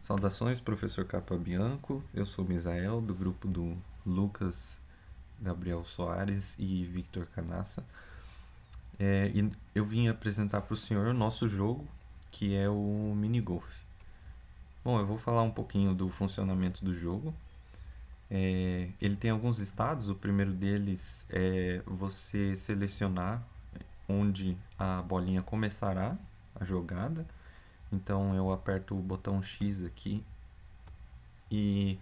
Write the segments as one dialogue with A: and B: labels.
A: Saudações, professor Capa Bianco. Eu sou Misael, do grupo do Lucas, Gabriel Soares e Victor Canassa. E eu vim apresentar para o senhor o nosso jogo, que é o Minigolf. Bom, eu vou falar um pouquinho do funcionamento do jogo. Ele tem alguns estados. O primeiro deles é você selecionar onde a bolinha começará a jogada. Então eu aperto o botão X aqui e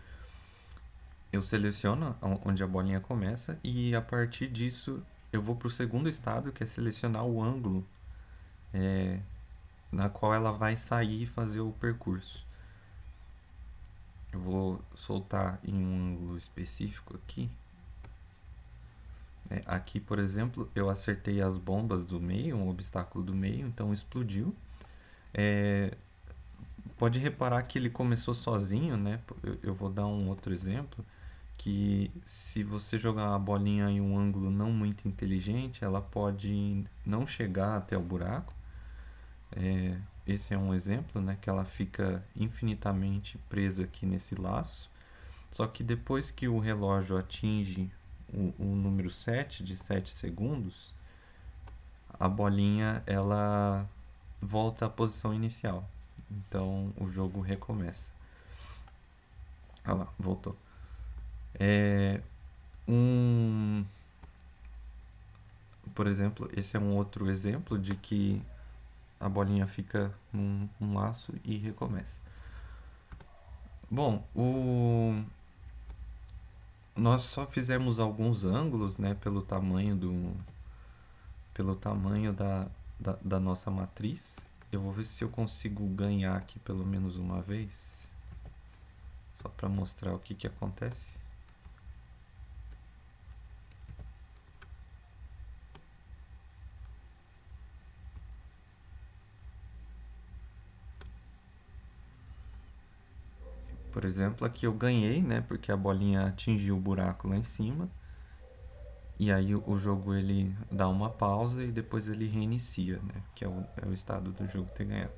A: eu seleciono onde a bolinha começa e a partir disso eu vou para o segundo estado, que é selecionar o ângulo na qual ela vai sair e fazer o percurso. Eu vou soltar em um ângulo específico aqui. Aqui, por exemplo, eu acertei as bombas do meio, um obstáculo do meio, então explodiu. É, Pode reparar que ele começou sozinho, né? Eu vou dar um outro exemplo, que se você jogar uma bolinha em um ângulo não muito inteligente, ela pode não chegar até o buraco. Esse é um exemplo, né? Que ela fica infinitamente presa aqui nesse laço. Só que depois que o relógio atinge o número 7 de 7 segundos, a bolinha ela volta à posição inicial. Então o jogo recomeça. Olha lá, voltou. É um, por exemplo, esse é um outro exemplo de que a bolinha fica num um laço e recomeça. Bom, nós só fizemos alguns ângulos, né, pelo tamanho da nossa matriz. Eu vou ver se eu consigo ganhar aqui pelo menos uma vez, só para mostrar o que acontece. Por exemplo, aqui eu ganhei, né, porque a bolinha atingiu o buraco lá em cima. E aí o jogo ele dá uma pausa e depois ele reinicia, né? Que é o estado do jogo ter ganhado.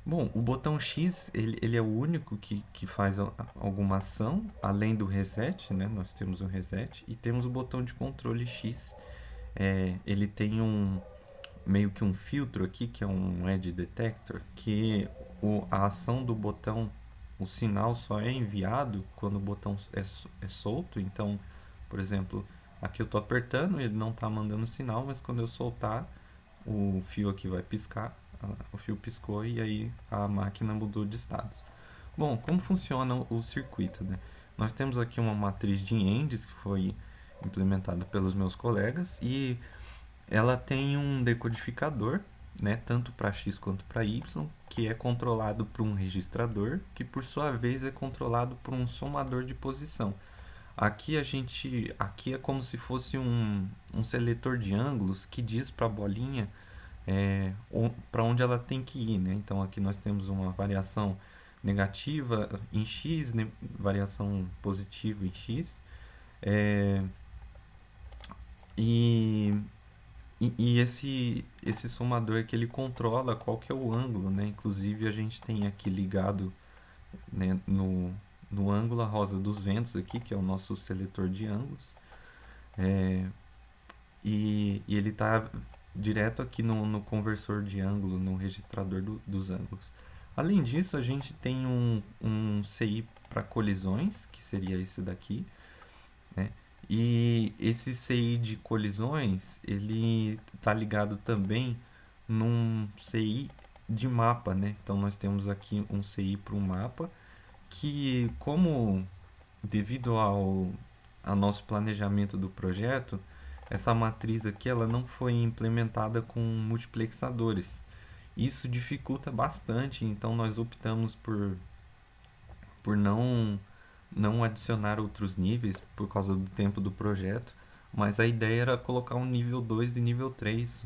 A: Bom, o botão X ele é o único que faz alguma ação, além do reset, né? Nós temos o reset e temos o botão de controle X. Ele tem meio que um filtro aqui, que é um edge detector, que a ação do botão, o sinal só é enviado quando o botão é solto. Então, por exemplo, aqui eu estou apertando, ele não está mandando sinal, mas quando eu soltar, o fio aqui vai piscar, o fio piscou e aí a máquina mudou de status. Bom, como funciona o circuito, né? Nós temos aqui uma matriz de endes que foi implementada pelos meus colegas e ela tem um decodificador, né, tanto para X quanto para Y, que é controlado por um registrador, que por sua vez é controlado por um somador de posição. Aqui é como se fosse um seletor de ângulos que diz para a bolinha para onde ela tem que ir, né? Então aqui nós temos uma variação negativa em x, né? Variação positiva em x, é, e, e esse somador que ele controla qual que é o ângulo, né? Inclusive a gente tem aqui ligado, né, no ângulo a rosa dos ventos aqui, que é o nosso seletor de ângulos. E ele está direto aqui no conversor de ângulo, no registrador dos ângulos. Além disso, a gente tem um CI para colisões, que seria esse daqui, né? E esse CI de colisões, ele está ligado também num CI de mapa, né? Então nós temos aqui um CI para um mapa que, como devido ao nosso planejamento do projeto, essa matriz aqui ela não foi implementada com multiplexadores. Isso dificulta bastante, então nós optamos por não adicionar outros níveis por causa do tempo do projeto, mas a ideia era colocar um nível 2 e nível 3.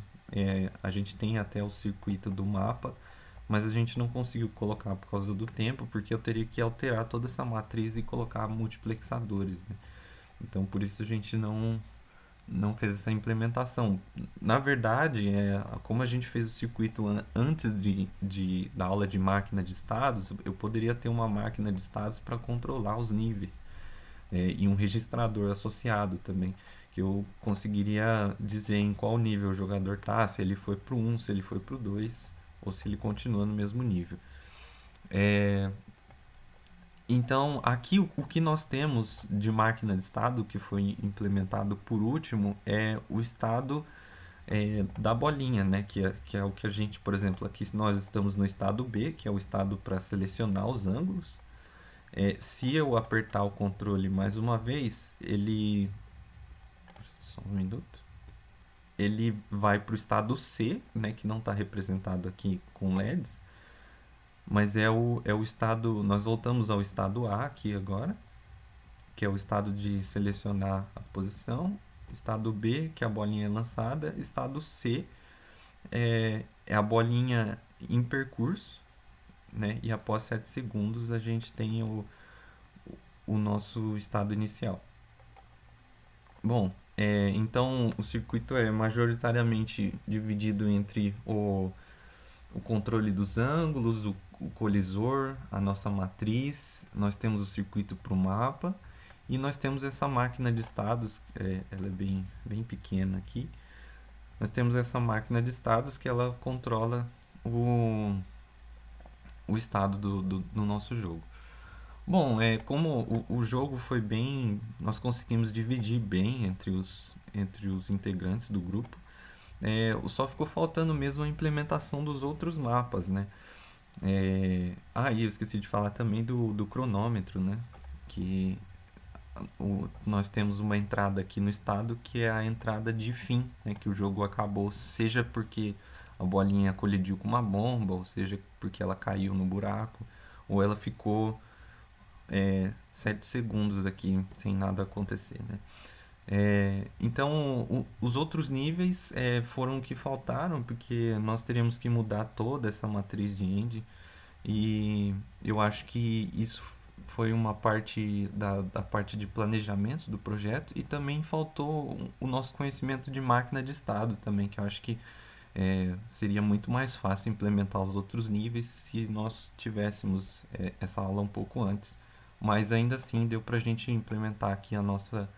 A: A gente tem até o circuito do mapa, mas a gente não conseguiu colocar por causa do tempo, porque eu teria que alterar toda essa matriz e colocar multiplexadores, né? Então por isso a gente não fez essa implementação. Na verdade, como a gente fez o circuito antes da aula de máquina de estados, eu poderia ter uma máquina de estados para controlar os níveis, e um registrador associado também, que eu conseguiria dizer em qual nível o jogador está, se ele foi para o 1, se ele foi para o 2, ou se ele continua no mesmo nível. É, então, aqui o que nós temos de máquina de estado que foi implementado por último é o estado, da bolinha, né? Que é o que a gente, por exemplo, aqui nós estamos no estado B, que é o estado para selecionar os ângulos. Se eu apertar o controle mais uma vez, ele. Só um minuto. Ele vai para o estado C, né? Que não está representado aqui com LEDs, mas é o estado. Nós voltamos ao estado A aqui agora, que é o estado de selecionar a posição. Estado B, que a bolinha é lançada. Estado C é a bolinha em percurso, né? E após 7 segundos a gente tem o nosso estado inicial. Bom, então o circuito é majoritariamente dividido entre o controle dos ângulos, o colisor, a nossa matriz, nós temos o circuito para o mapa e nós temos essa máquina de estados, ela é bem pequena aqui. Nós temos essa máquina de estados que ela controla o estado do nosso jogo. Bom, como o jogo foi bem. Nós conseguimos dividir bem entre os integrantes do grupo. Só ficou faltando mesmo a implementação dos outros mapas, né? E eu esqueci de falar também do cronômetro, né? Que nós temos uma entrada aqui no estado que é a entrada de fim, né? Que o jogo acabou, seja porque a bolinha colidiu com uma bomba, ou seja porque ela caiu no buraco, ou ela ficou 7 segundos aqui sem nada acontecer, né? Então, os outros níveis foram o que faltaram, porque nós teríamos que mudar toda essa matriz de End, e eu acho que isso foi uma parte da parte de planejamento do projeto, e também faltou o nosso conhecimento de máquina de estado também, que eu acho que seria muito mais fácil implementar os outros níveis se nós tivéssemos essa aula um pouco antes. Mas ainda assim deu para a gente implementar aqui a nossa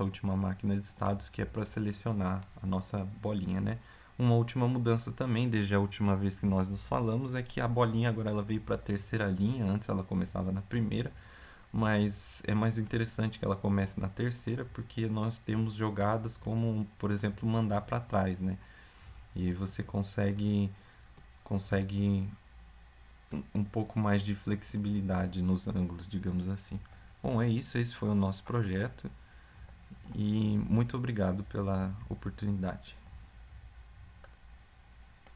A: última máquina de estados, que é para selecionar a nossa bolinha, né? Uma última mudança também, desde a última vez que nós nos falamos, é que a bolinha agora ela veio para a terceira linha, antes ela começava na primeira, mas é mais interessante que ela comece na terceira, porque nós temos jogadas como, por exemplo, mandar para trás, né? E você consegue um pouco mais de flexibilidade nos ângulos, digamos assim. Bom, é isso, esse foi o nosso projeto e muito obrigado pela oportunidade.